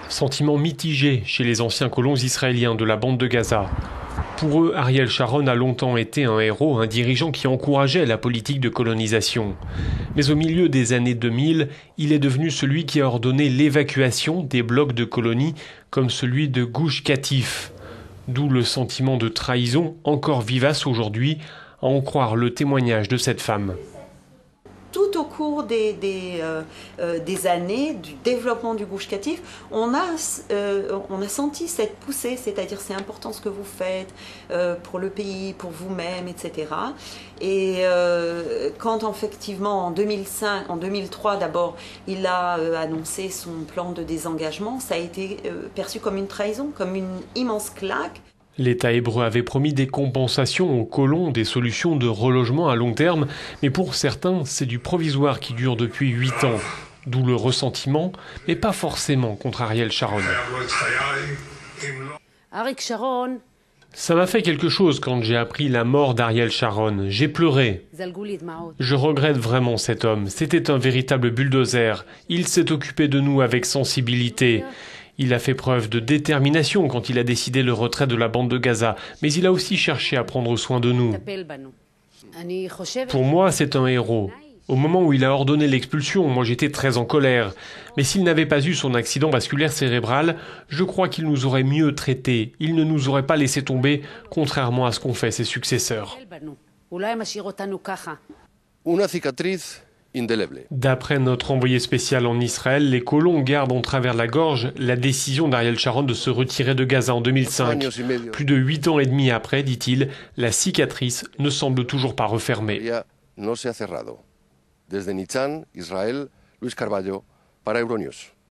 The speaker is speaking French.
Sentiment mitigé chez les anciens colons israéliens de la bande de Gaza. Pour eux, Ariel Sharon a longtemps été un héros, un dirigeant qui encourageait la politique de colonisation. Mais au milieu des années 2000, il est devenu celui qui a ordonné l'évacuation des blocs de colonies comme celui de Gush Katif. D'où le sentiment de trahison encore vivace aujourd'hui, à en croire le témoignage de cette femme. Tout au cours des années du développement du Gush Katif, on a senti cette poussée, c'est-à-dire c'est important ce que vous faites pour le pays, pour vous-même, etc. Et quand effectivement en 2003 d'abord, il a annoncé son plan de désengagement, ça a été perçu comme une trahison, comme une immense claque. L'État hébreu avait promis des compensations aux colons, des solutions de relogement à long terme, mais pour certains, c'est du provisoire qui dure depuis 8 ans. D'où le ressentiment, mais pas forcément contre Ariel Sharon. Ça m'a fait quelque chose quand j'ai appris la mort d'Ariel Sharon. J'ai pleuré. Je regrette vraiment cet homme. C'était un véritable bulldozer. Il s'est occupé de nous avec sensibilité. Il a fait preuve de détermination quand il a décidé le retrait de la bande de Gaza, mais il a aussi cherché à prendre soin de nous. Pour moi, c'est un héros. Au moment où il a ordonné l'expulsion, moi j'étais très en colère. Mais s'il n'avait pas eu son accident vasculaire cérébral, je crois qu'il nous aurait mieux traités. Il ne nous aurait pas laissé tomber, contrairement à ce qu'ont fait ses successeurs. Una cicatriz indeleble. D'après notre envoyé spécial en Israël, les colons gardent en travers la gorge la décision d'Ariel Sharon de se retirer de Gaza en 2005. Plus de 8 ans et demi après, dit-il, la cicatrice ne semble toujours pas refermée. No se ha cerrado. Desde Nitzan, Israel, Luis Carballo, para Euronews.